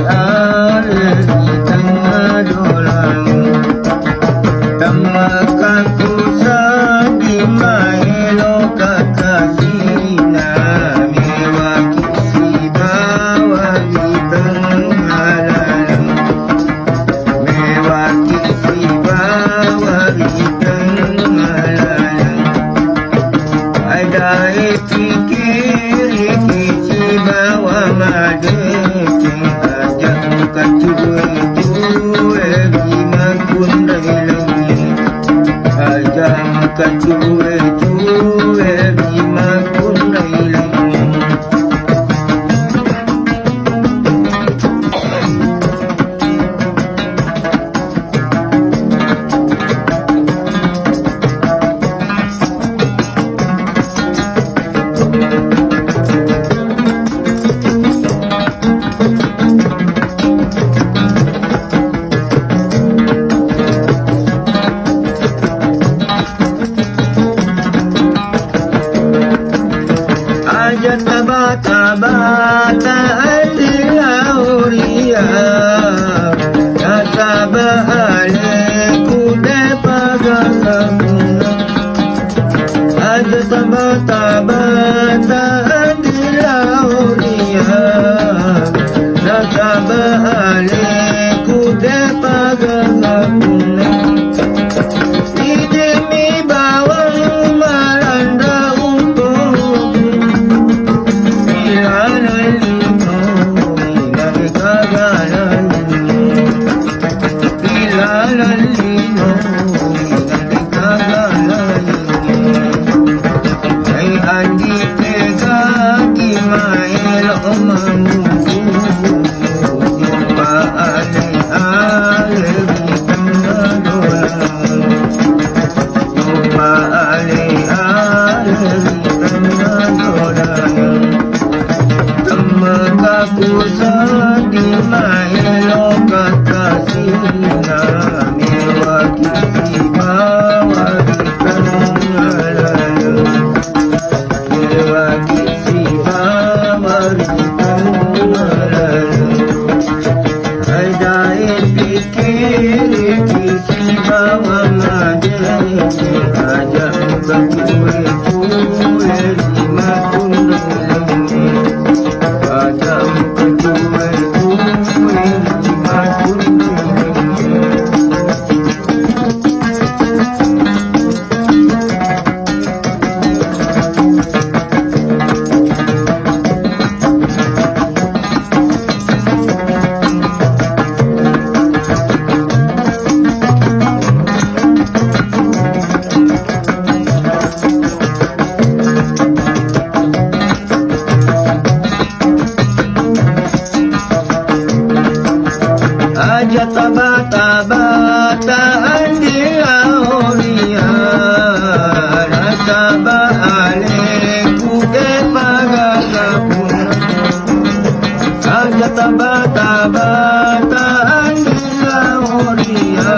ale di tengah dolang tamakan pusat di maelo kakasina mewaki si bawa di tengah lalang mewaki si bawa di tengah lalang ada pikir si bawa madeng ajak kacue di makundai ajang kacue di makundai Bata Lauria Nasabahale kude pagasakuna Aja bata Lauria Nasabahale kude pagasakuna Ide mi bawang malanda pusat di maelo kakasina mewaki si bawa di tengah lalang mewaki si bawa di tengah lalang ada pikir si bawa madeng ajak kacue di makundai bata andi lauria nasabahale kude pagasakuna aja bata andi lauria